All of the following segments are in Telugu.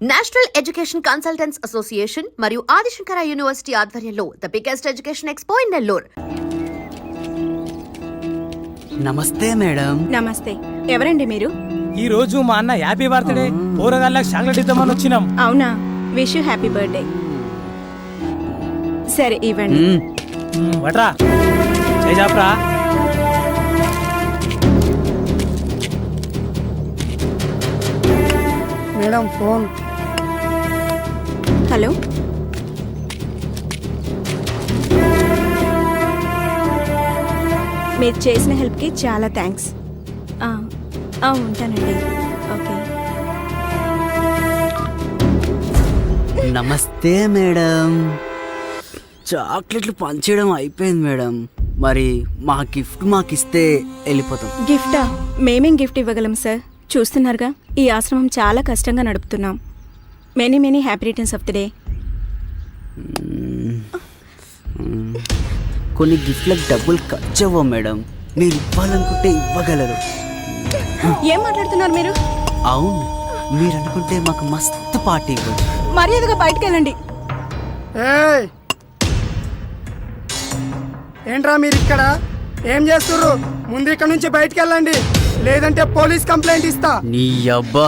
నేషనల్ ఎడ్యుకేషన్ కన్సల్టెంట్స్ అసోసియేషన్ మరియు ఆదిశంకర యూనివర్సిటీ ఆధ్వర్యంలో the biggest education expo in Nellore. నమస్తే మేడం. నమస్తే. ఎవరండి మీరు? ఈ రోజు మా అన్న హ్యాపీ బర్త్డే పోరగాళ్ళకి చాక్లెట్ ఇద్దామని వచ్చినాం. అవునా, విష్ యూ హ్యాపీ బర్త్డే. సరే ఇవ్వండి. వట్రా చేజాప్రా. Madam phone. హలో, మీరు చేసిన హెల్ప్కి చాలా థ్యాంక్స్. ఉంటానండి. ఓకే. నమస్తే మేడం. చాక్లెట్లు పంచేయడం అయిపోయింది మేడం. మరి మా గిఫ్ట్ మాకిస్తే వెళ్ళిపోతాం. గిఫ్టా? మేమేం గిఫ్ట్ ఇవ్వగలం సార్? చూస్తున్నారుగా, ఈ ఆశ్రమం చాలా కష్టంగా నడుపుతున్నాం. Many many happy returns of the day. కొన్ని గిఫ్ట్లకు డబ్బులు ఖర్చు అవ్వవు మేడం. మీరు ఇవ్వాలనుకుంటే ఇవ్వగలరు. ఏం మాట్లాడుతున్నారు మీరు? అవును, మీరు అనుకుంటే మాకు మస్తు పార్టీ ఇవ్వచ్చు. మర్యాదగా బయటకు వెళ్ళండి. ఏంట్రా మీరు ఇక్కడ ఏం చేస్తుర్రు? ముందు ఇక్కడ నుంచి బయటికి వెళ్ళండి, లేదంటే పోలీస్ కంప్లైంట్ ఇస్తా. నీ అబ్బా,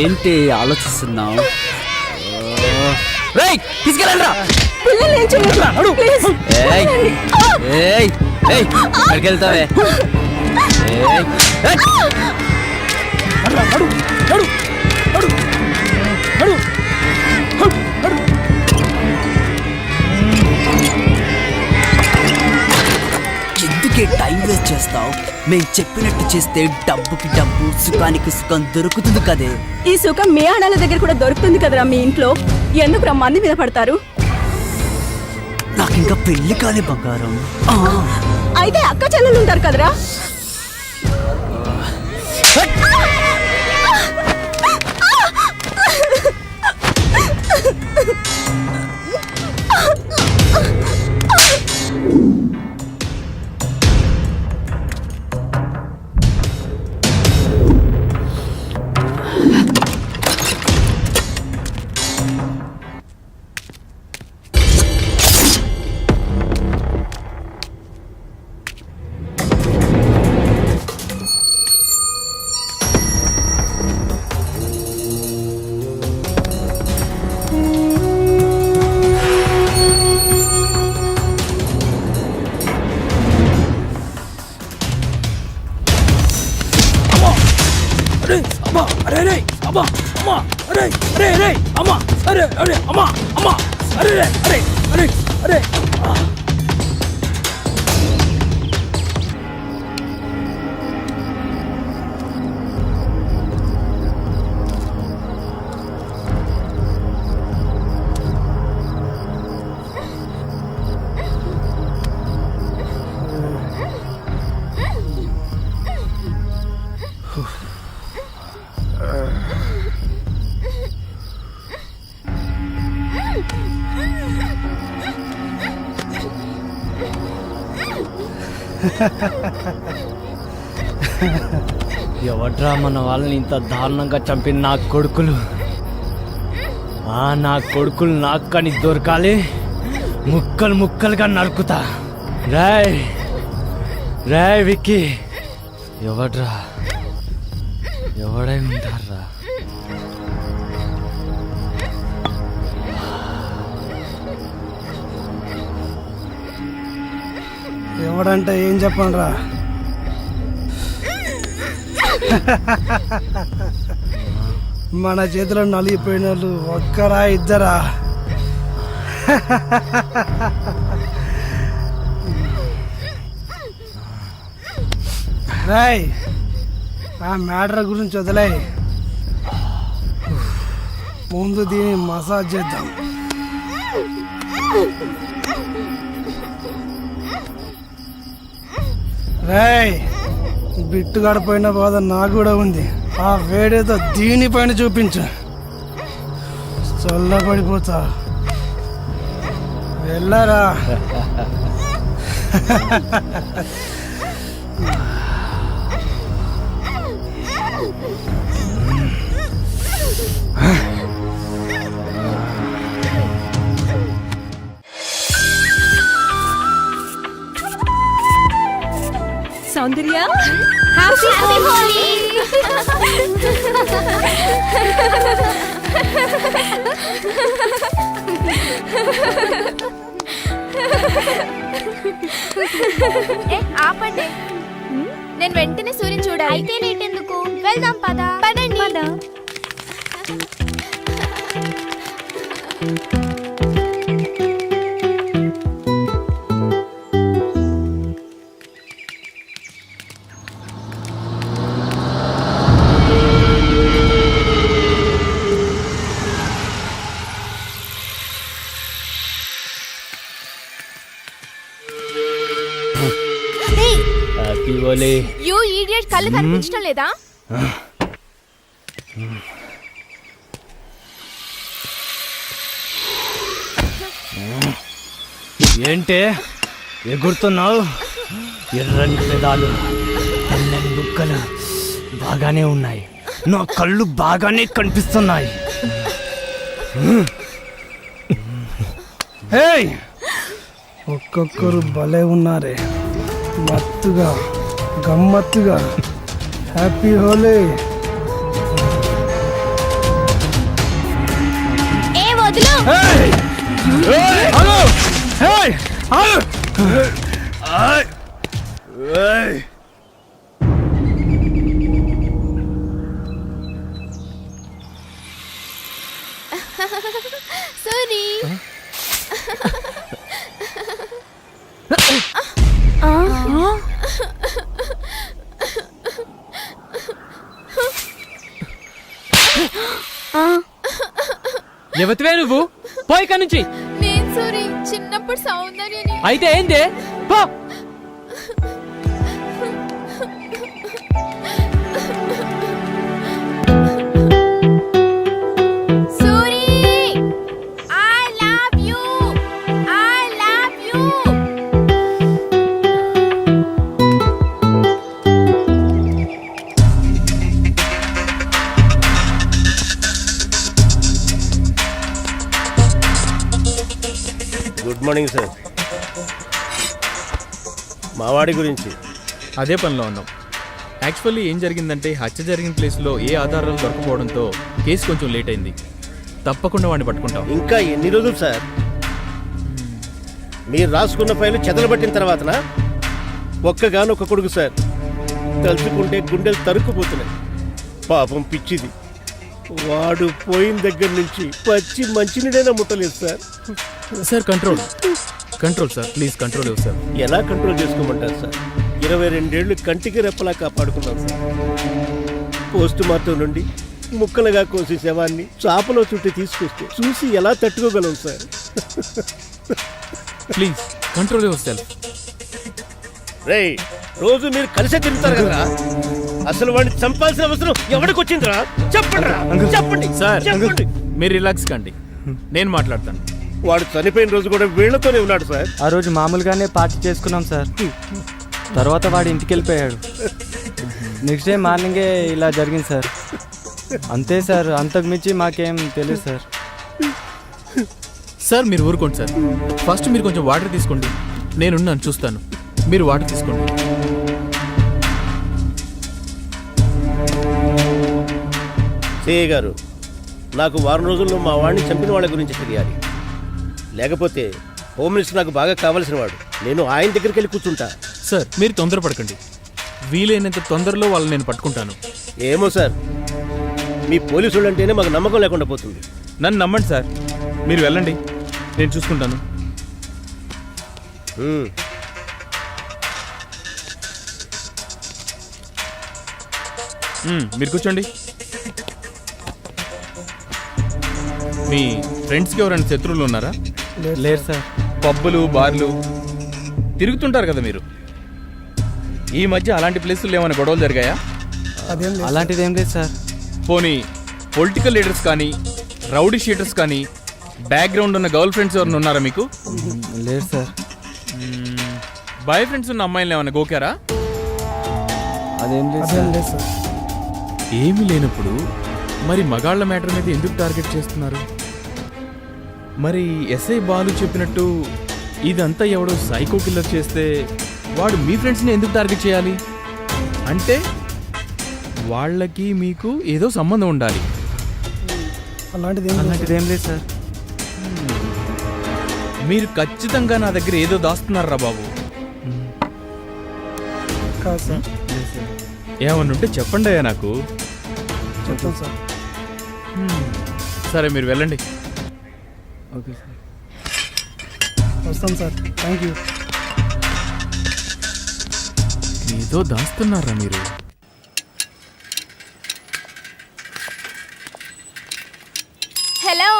ఏంటి ఆలోచిస్తున్నావు? తీసుకెళ్ళండిరా. ఎక్కడికి వెళ్తావే? ఎందుకే టైం వేస్ట్ చేస్తావు? మేము చెప్పినట్టు చేస్తే డబ్బుకి డబ్బు, సుఖానికి సుఖం దొరుకుతుంది కదే. ఈ సుఖం మీ ఆడాల దగ్గర కూడా దొరుకుతుంది కదరా మీ ఇంట్లో. ఎందుకు మంది మీద పడతారు? నాకు ఇంకా పెళ్లి కాలే బంగారం. అయితే అక్క చెల్లెలు ఉంటారు కదరా. ఎవడ్రా మన వాళ్ళని ఇంత దారుణంగా చంపిన నా కొడుకులు? నా కొడుకులు నాకు కానీ దొరకాలి, ముక్కలు ముక్కలుగా నరుకుతా. రాయ్ రాయ్ విక్కీ, ఎవడ్రా? ఎవడై ఉంటారా? ఎవడంటే ఏం చెప్పండి రా. మన చేతిలో నలిగిపోయిన వాళ్ళు ఒక్కరా ఇద్దరా? రాయ్, ఆ మ్యాటర్ గురించి వదిలే, ముందు దీన్ని మసాజ్ చేద్దాం. రాయ్, బిట్టు గడిపోయిన బాధ నాకు కూడా ఉంది. ఆ వేడేదో దీనిపైన చూపించు, చల్లబడిపోతా. వెళ్ళరా. సౌందర్య హ్యాపీ హోలీ. ఆపండి, నేను వెంటనే సూర్యుని చూడాలి. అయితే లేట్ ఎందుకు, వెళ్దాం పద. పదండి. హ్యాపీ హోలీ. యూ ఈడియట్, కళ్ళు కనిపించడం లేదా? ఏంటే ఎగురుతున్నావు? ఎర్రని పెదాలు, తెల్లని బుక్కలు బాగానే ఉన్నాయి. నా కళ్ళు బాగానే కనిపిస్తున్నాయి. హేయ్, ఒక్కొక్కరు భలే ఉన్నారే, మత్తుగా గమ్మత్తుగా. హ్యాపీ హోలీ. ఏ వదులు. Hey, hey, hello, hey, hello. ఆయ్, ఏయ్. సూరి, ఎవతివే నువ్వు? పోయి ఇక్కడి నుంచి. నేను సూరి, చిన్నప్పుడు సౌందర్యని. అయితే ఏంది? పో. Suri, I love you. I love you. Good morning sir. మావాడి గురించి అదే పనిలో ఉన్నాం. యాక్చువల్లీ ఏం జరిగిందంటే హత్య జరిగిన ప్లేస్లో ఏ ఆధారాలు దొరకపోవడంతో కేసు కొంచెం లేట్ అయింది. తప్పకుండా వాడిని పట్టుకుంటాం. ఇంకా ఎన్ని రోజులు సార్? మీరు రాసుకున్న ఫైలు చెదలబట్టిన తర్వాతనా? ఒక్కగానొక్క కొడుకు సార్, తలుచుకుంటే గుండెలు తరుక్కుపోతున్నాయి. పాపం పిచ్చిది, వాడు పోయిన దగ్గర నుంచి పచ్చి మంచినీడైనా ముట్టలేదు sir. Sir control control sir, please control ఇవ్వు సార్. ఎలా కంట్రోల్ చేసుకోమంటారు సార్? 22 ఏళ్ళు కంటికి రెప్పలా కాపాడుకున్నాం సార్. పోస్ట్ మార్టం నుండి ముక్కలుగా కోసి శవాన్ని చాపలో చుట్టి తీసుకొస్తే చూసి ఎలా తట్టుకోగలం sir? Please control yourself. రేయ్, రోజు మీరు కలిసే తిరుగుతారు కదా, అసలు వాడిని చంపాల్సిన అవసరం ఎవరికి వచ్చిందిరా? చెప్పండి చెప్పండి సార్ చెప్పండి. మీరు రిలాక్స్ కండి, నేను మాట్లాడతాను. వాడు చనిపోయిన రోజు కూడా వీళ్లతోనే ఉన్నాడు సార్. ఆ రోజు మామూలుగానే పార్టీ చేసుకున్నాం సార్. తర్వాత వాడు ఇంటికి వెళ్ళిపోయాడు. నెక్స్ట్ డే మార్నింగే ఇలా జరిగింది సార్. అంతే సార్, అంతకు మించి మాకేం తెలియదు సార్. సార్ మీరు ఊరుకోండి సార్. ఫస్ట్ మీరు కొంచెం వాటర్ తీసుకోండి, నేనున్నాను చూస్తాను. మీరు వాటర్ తీసుకోండి. సిఐ గారు, నాకు వారం రోజుల్లో మా వాడిని చంపిన వాళ్ళ గురించి తెలియాలి. లేకపోతే హోమ్ మినిస్టర్ నాకు బాగా కావాల్సిన వాడు. నేను ఆయన దగ్గరికి వెళ్ళి కూర్చుంటా. సార్ మీరు తొందరపడకండి, వీలైనంత తొందరలో వాళ్ళని నేను పట్టుకుంటాను. ఏమో సార్, మీ పోలీసులు అంటేనే మాకు నమ్మకం లేకుండా పోతుంది. నన్ను నమ్మండి సార్, మీరు వెళ్ళండి, నేను చూసుకుంటాను. మీరు కూర్చోండి. మీ ఫ్రెండ్స్కి ఎవరైనా శత్రువులు ఉన్నారా? లేదు సార్. పబ్బులు బార్లు తిరుగుతుంటారు కదా మీరు. ఈ మధ్య అలాంటి ప్లేసుల్లో ఏమైనా గొడవలు జరిగాయా? అలాంటిది ఏం లేదు సార్. పోనీ పొలిటికల్ లీడర్స్ కానీ రౌడీ షీటర్స్ కానీ బ్యాక్గ్రౌండ్ ఉన్న గర్ల్ ఫ్రెండ్స్ ఎవరైనా ఉన్నారా మీకు? లేదు సార్. బాయ్ ఫ్రెండ్స్ ఉన్న అమ్మాయిలు ఏమైనా గోకారా? అదేం లేదు సార్. ఏమీ లేనప్పుడు మరి మగాళ్ళ మ్యాటర్ మీద ఎందుకు టార్గెట్ చేస్తున్నారు? మరి ఎస్ఐ బాలు చెప్పినట్టు ఇదంతా ఎవడో సైకో కిల్లర్ చేస్తే వాడు మీ ఫ్రెండ్స్ని ఎందుకు టార్గెట్ చేయాలి? అంటే వాళ్ళకి మీకు ఏదో సంబంధం ఉండాలి. అలాంటిది ఏం లేదు సార్. మీరు ఖచ్చితంగా నా దగ్గర ఏదో దాస్తున్నారా బాబు? కాదు సార్. ఏమన్నా ఉంటే చెప్పండి అయ్యా నాకు. చెప్తాను సార్. సరే మీరు వెళ్ళండి. Okay sir. వస్తాం సార్. Thank you. ఏదో దాస్తున్నారా మీరు? హలో,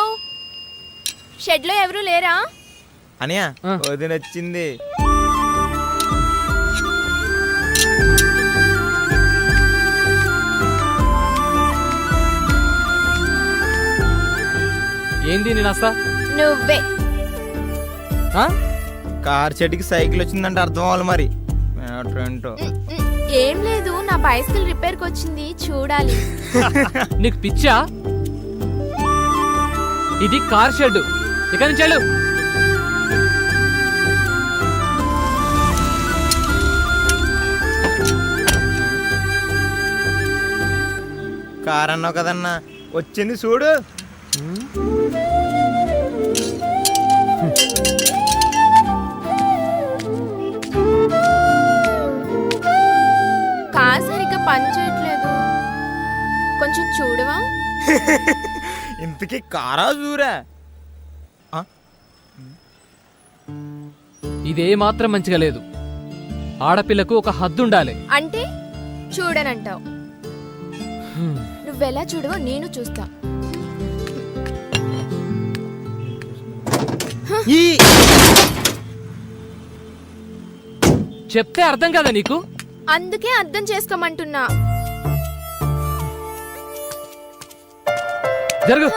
షెడ్లో ఎవరు లేరా? అనియా వదిన వచ్చింది. ఏంది నేను వస్తా? నువ్వే. కార్ చెట్టుకి సైకిల్ వచ్చిందంటే అర్థం అవ్వాలి మరి. ఏంటో ఏం లేదు, నా బైసికల్ రిపేర్కి వచ్చింది, చూడాలి. నీకు పిచ్చా? ఇది కార్ షెడ్, ఇక నుంచి వెళ్ళు. కార్ అన్నావు కదన్నా, వచ్చింది చూడు. కార్ సరిగ్గా పని చేయట్లేదు, కొంచెం చూడవా? ఇంతకీ కారా చూరా? ఇదే మాత్రం మంచిగా లేదు. ఆడపిల్లకు ఒక హద్దు ఉండాలి. అంటే చూడనంటావు? నువ్వెలా చూడవో నేను చూస్తా. చెప్తే అర్థం కదా నీకు? అందుకే అర్థం చేసుకోమంటున్నా. జరుగు.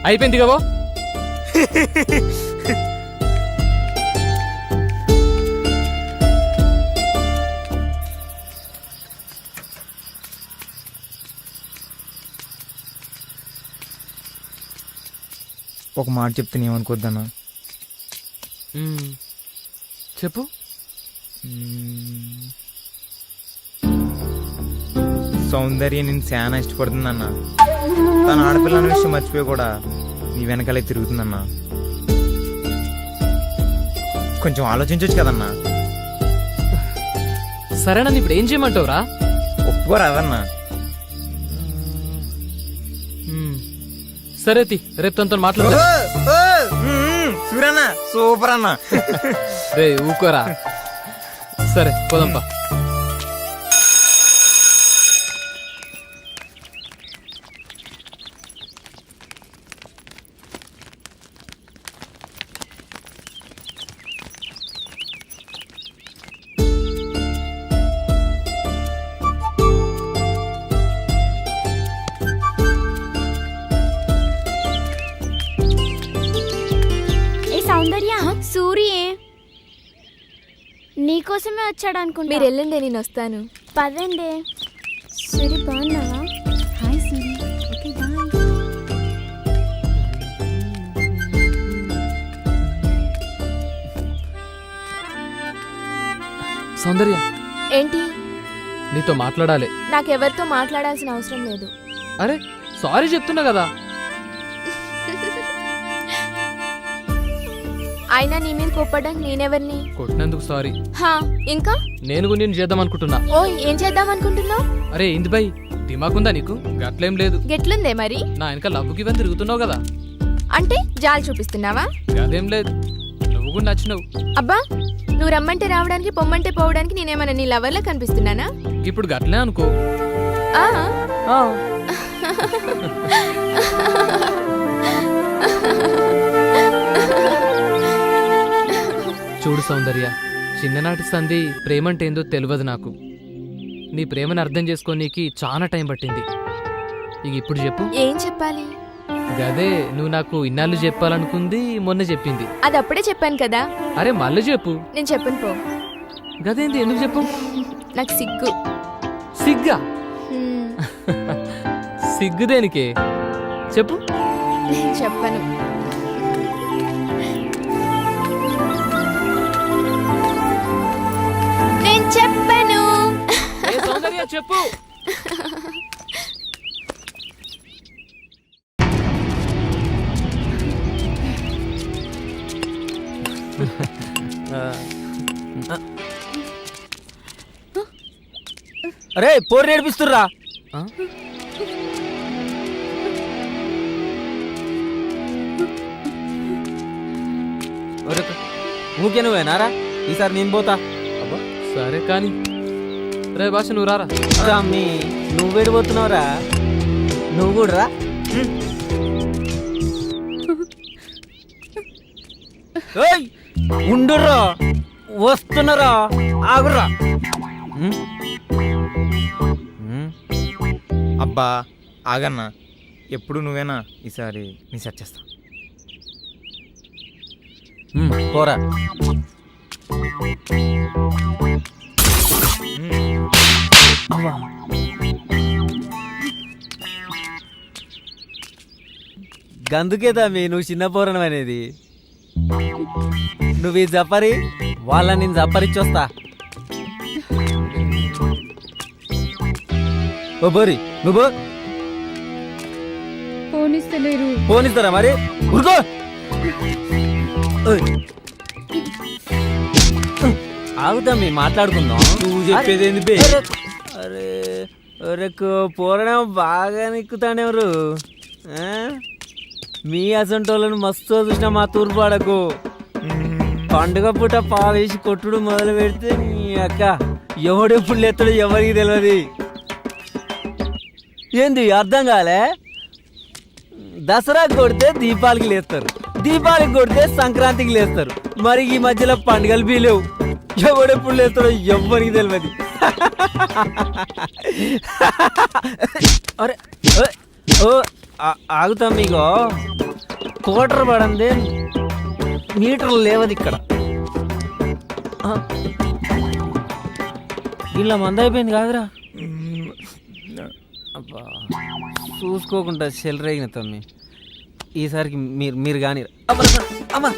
అయిపోయింది కదా? ఒక మాట చెప్తే ఏమనుకోద్దన్నా? చెప్పు. సౌందర్య నేను చాలా ఇష్టపడుతుందన్నా. తన ఆడపిల్ల అనే విషయం మర్చిపోయి కూడా నీ వెనకాలే తిరుగుతుందన్నా. కొంచెం ఆలోచించవచ్చు కదన్నా. సరేనా, ఇప్పుడు ఏం చేయమంటావురా? ఒప్పుకోరాదన్నా. సరే రేపు తనతో మాట్లాడు. సూరన్నా సూపర్ అన్నా. రే ఊకోరా. సరే పోదంపా. సౌందర్య, సూర్యే నీకోసమే వచ్చాడు అనుకుంటా. మీరు వెళ్ళండి, నేను వస్తాను. పదండి. సూరి బాగున్నావా? Hi Suri. Okay bye. Soundarya, ఏంటి? నీతో మాట్లాడాలి. నాకెవరితో మాట్లాడాల్సిన అవసరం లేదు. అరే సారీ చెప్తున్నా కదా. అయినా నీ మీద కోప్పడానికి నేనెవరిని? కొట్టినందుకు సారీ. ఇంకా నేను నేను చేద్దాం అనుకుంటున్నా. ఓ, ఏం చేద్దాం అనుకుంటున్నావు? అరే ఇంది బై, దిమాకుందా నీకు? గట్లేం లేదు. గెట్లుందే మరి? నా వెనక లవ్వుకి ఇవన్నీ తిరుగుతున్నావు కదా. అంటే జాలి చూపిస్తున్నావా? అదేం లేదు, నువ్వు కూడా నచ్చినావు. అబ్బా, నువ్వు రమ్మంటే రావడానికి, పొమ్మంటే పోవడానికి నేనేమన్నా నీ లవర్లా కనిపిస్తున్నానా? ఇప్పుడు గట్లే అనుకో. చూడు సౌందర్య, చిన్ననాటి సంధి ప్రేమంటే ఏందో తెలియదు నాకు. నీ ప్రేమను అర్థం చేసుకోనీకి చాలా టైం పట్టింది. ఇక ఇప్పుడు చెప్పు, ఏం చెప్పాలి? గదే నువ్వు నాకు ఇన్నాళ్ళు చెప్పాలనుకుంది, మొన్న చెప్పింది. అది అప్పుడే చెప్పాను కదా. అరే మళ్ళీ చెప్పు. నేను చెప్పను పో. గదేంది, ఎందుకు చెప్పు? నాకు సిగ్గు. సిగ్గా? హ్మ్. సిగ్గు దేనికే చెప్పు. నేను చెప్పను. నేను చెప్పను. ఏ సౌందర్య చెప్పు. అరే పోరు నేర్పిస్తుర్రా. ఆ? ఊకే నువ్వేనారా? ఈసారి నేను పోతా. సరే కానీ రే భాష నువ్వు రారా. అమ్మి నువ్వు వెళ్ళిపోతున్నావురా? నువ్వు కూడా రా. ఉండుర్రా, వస్తున్నారా, ఆగుర్రా. అబ్బా ఆగన్నా, ఎప్పుడు నువ్వేనా? ఈసారి నీ సెట్ చేస్తా. పోరా. గందుకే తమ్మి నువ్వు చిన్న పోరణం అనేది. నువ్వు ఈ జపరి వాళ్ళ నేను జపరిచ్చొస్తా. ఓ బోరి నువ్వు పోనిస్తలేరు. పోనిస్తారా మరి? ఉరుకో. ఆగుతాం మాట్లాడుకుందాం. నువ్వు చెప్పేదేంది బే? అరే అరే పోరణం బాగా నిక్కుతానెవరు? మీ అసంటోళ్ళను మస్తు చూసిన మా తూర్పాడకు. పండుగ పూట పావేసి కొట్టుడు మొదలు పెడితే నీ అక్క ఎవడెప్పుడు లేస్తాడో ఎవరికి తెలియదు. ఏంది అర్థం కాలే? దసరాకి కొడితే దీపాలకి లేస్తారు, దీపాలకి కొడితే సంక్రాంతికి లేస్తారు. మరి ఈ మధ్యలో పండుగలు బీలేవు. ఎవడెప్పుడు లేస్తాడో ఎవరికి తెలియదు. అరే ఓ ఆగుతాం. మీకు కోటర్ పడందే మీటర్లు లేవది ఇక్కడ. ఇలా మంద అయిపోయింది కాదురా. అబ్బా చూసుకోకుండా చెల్లరేగిన తమ్మి. ఈసారికి మీరు కానీ అమ్మా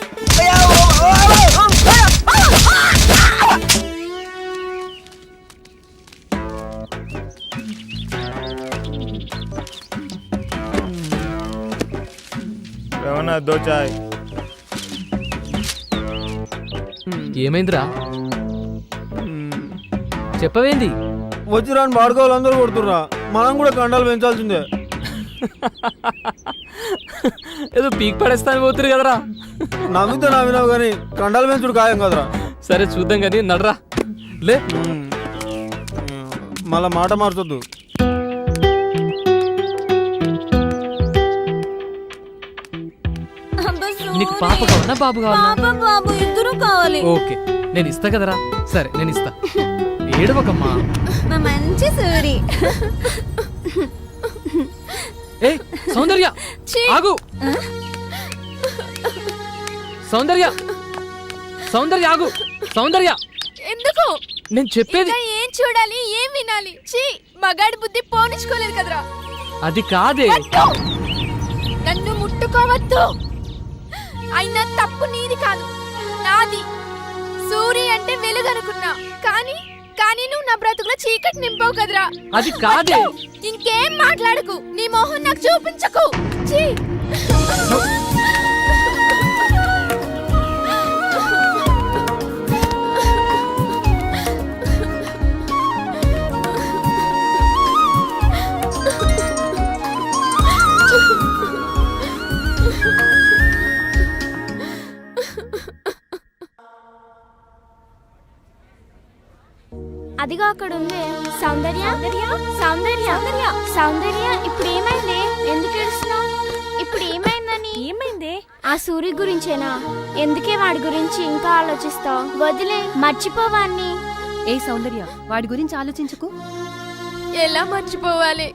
ఏమన్నా దోచాయ్? ఏమైందిరా చెప్పవేంది? వచ్చి రాని బాడుకోవాలి అందరూ కొడుతుర్రా. మనం కూడా కండాలు పెంచాల్సిందే. ఏదో పీక్ పడేస్తాను పోతురు కదరా. నవ్వితే నవ్వినావు కానీ కండాలు పెంచుడు ఖాయం కదరా. సరే చూద్దాం కానీ నడరా లే. మళ్ళా మాట మార్చొద్దు. నీకు పాప కావాలా బాబు కావాలా? బాబు ఇద్దరు కావాలి. ఓకే నేను ఇస్తా కదరా. సరే నేను ఇస్తా, ఏడవకమ్మా. మా మంచి సూరి. ఏ సౌందర్య ఆగు. సౌందర్య సౌందర్య ఆగు. సౌందర్య ఎందుకు? నేను చెప్పేది ఏం చూడాలి, ఏం వినాలి? చీ, మగాడి బుద్ధి పోనిచ్చుకోలేదు కదరా. అది కాదే. నన్ను ముట్టుకోవద్దు. అయినా తప్పు నీది కాదు, నాది. సూరి అంటే వెలుగనుకున్నా, కానీ కానీ నువ్వు నా బ్రతుకులో చీకటి నింపావు కదరా. అది కాదే. ఇంకేం మాట్లాడకు, నీ మొహం నాకు చూపించకు. చీ. అదిగా అక్కడ ఉంది. సౌందర్య సౌందర్య సౌందర్య ఇప్పుడు ఏమైంది? ఎందుకు ఏడుస్తున్నావు? ఇప్పుడు ఏమైందని? ఏమైందే? ఆ సూర్య గురించేనా? ఎందుకే వాడి గురించి ఇంకా ఆలోచిస్తావు? వదిలే, మర్చిపోవాన్ని. ఏ సౌందర్య, వాడి గురించి ఆలోచించకు. ఎలా మర్చిపోవాలి?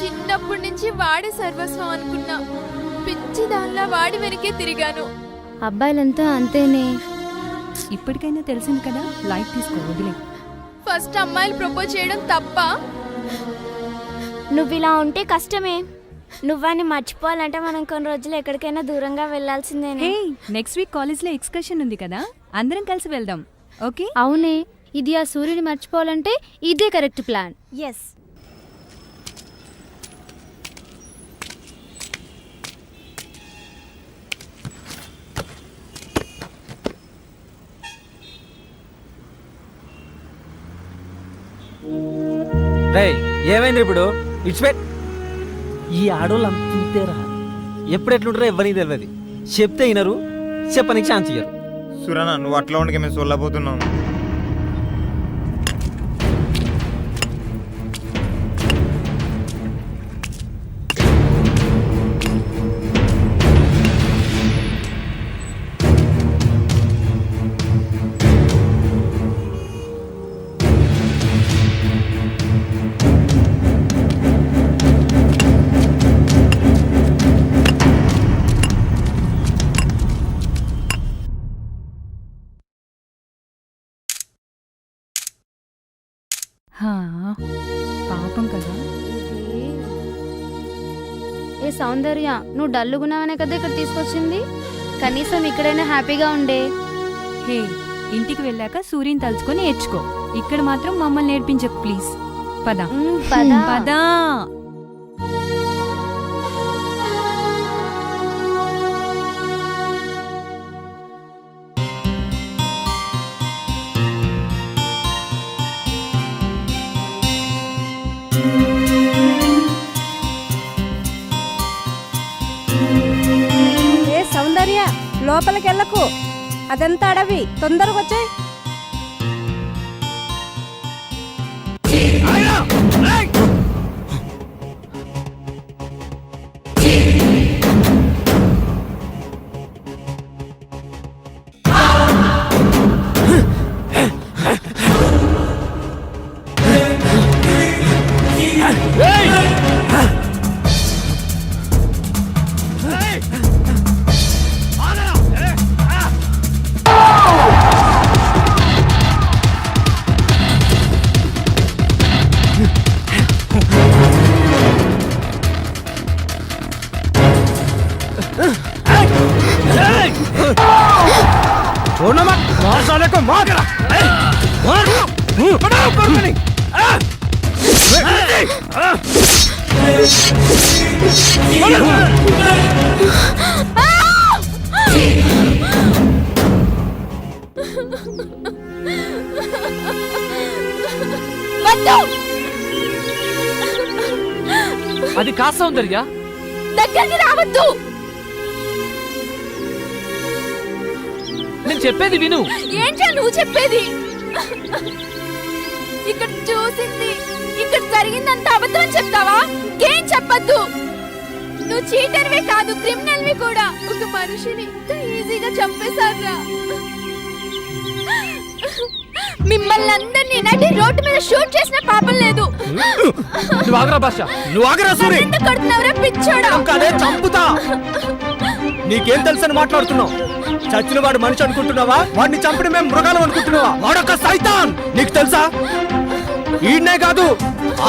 చిన్నప్పటి నుంచి వాడే సర్వస్వం అనుకున్నా. పిచ్చి దానిలా వాడి వెనకే తిరిగాను. అబ్బాయిలంతా అంతేనే. ఇప్పటికైనా తెలిసింది కదా, లైట్ తీసుకో, వదిలే. ఫస్ట్ అమ్మాయిలు ప్రపోజ్ చేయడం తప్ప? నువ్వు ఇలా ఉంటే కష్టమే. నువ్వాన్ని మర్చిపోవాలంటే మనం కొన్ని రోజులు ఎక్కడికైనా దూరంగా వెళ్లాల్సిందేనే. హే, నెక్స్ట్ వీక్ కాలేజ్లో ఎక్స్కర్షన్ ఉంది కదా, అందరం కలిసి వెళ్దాం. ఓకే? అవునే, ఇది ఆ సూర్యుని మర్చిపోవాలంటే ఇదే కరెక్ట్ ప్లాన్. ఎస్. రే, ఏమైంది ఇప్పుడు? ఇట్స్పెట్. ఈ ఆడోళ్ళు అంతేరా, ఎప్పుడు ఎట్లుంటారో ఎవరికి తెలియదు. చెప్తే వినరు, చెప్పనికి ఛాన్స్ ఇయ్యరు. సురనా, నువ్వు అట్లా ఉండకే మేము సొల్లబోతున్నాం. పాపం కదా. ఏ సౌందర్య, నువ్వు డల్లుగున్నావనే కదా ఇక్కడ తీసుకొచ్చింది. కనీసం ఇక్కడైనా హ్యాపీగా ఉండే. హే, ఇంటికి వెళ్ళాక సూర్యుని తలుచుకొని ఏడ్చుకో. ఇక్కడ మాత్రం మమ్మల్ని నేర్పించకు ప్లీజ్. పద పదా. సౌందర్య, లోపలికి వెళ్ళకు, అదంతా అడవి. తొందరగా వచ్చాయి. అది కా సౌందర్య, దగ్గరికి రావద్దు. నేను చెప్పేది విను. ఏంటో నువ్వు చెప్పేది? ఇక్కడ చూసింది, ఇక్కడ జరిగిందంతా అబద్ధం చెప్తావా? ఏం చెప్పద్దు. నువ్వు చీటర్వే కాదు, క్రిమినల్వి కూడా. ఒక మనిషిని ఇంత ఈజీగా చంపేశారా? మిమ్మల్ని అందరినీ నడి రోడ్డు మీద షూట్ చేసిన పాపం లేదు. నువ్వు ఆగరా భాష, నువ్వు ఆగరా సూరి. ఎందుకు కొడుతున్నావురా పిచ్చోడా? చంపుతా. నీకేం తెలుసని మాట్లాడుతున్నావు? చచ్చిన వాడు మనిషి అనుకుంటున్నావా? వాడిని చంపిన మేము మృగాలం అనుకుంటున్నావా? వాడొక సైతాన్. నీకు తెలుసా? ఈయనే కాదు,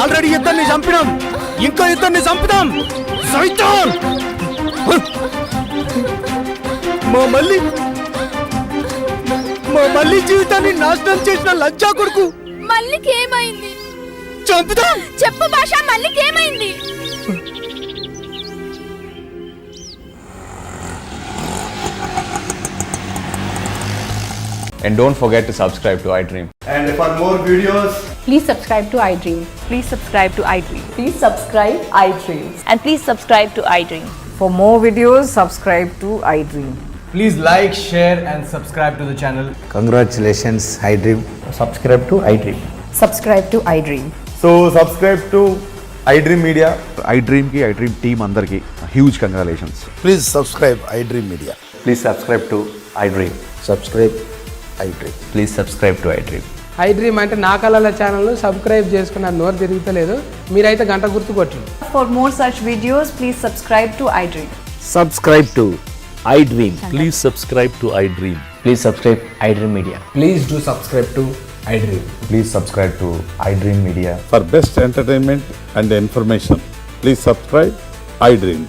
ఆల్రెడీ ఇద్దరిని చంపినాం, ఇంకో ఇద్దరిని చంపుతాం. సైతాన్! మా మళ్ళీ జీవితాన్ని నాశనం చేసిన లంచా కొడుకు. మల్లికి ఏమైంది? చంపుతాం. చెప్పు భాష, మల్లికి ఏమైంది? And don't forget to subscribe to iDream. And for more videos, Please subscribe to iDream. Please subscribe to iDream. Please subscribe iDream. And please subscribe to iDream. For more videos, subscribe to iDream. Please like, share and subscribe to the channel. Congratulations, iDream. Subscribe to iDream. Subscribe to I dream. So subscribe to iDream Media. iDream ki iDream team andarki huge congratulations. Please subscribe iDream Media. Please subscribe to iDream. Subscribe iDream. Please subscribe to iDream. I dream అంటే నా కళల ఛానల్ సబ్స్క్రైబ్ చేసుకున్న నోరు తిరుగుతలేదు. మీరైతే గంట గుర్తు కొట్టండి. For more such videos please subscribe to I dream. Subscribe to iDream. Please subscribe to iDream. Please subscribe iDream Media. Please do subscribe to iDream. Please subscribe to iDream Media. For best entertainment and information, please subscribe iDream.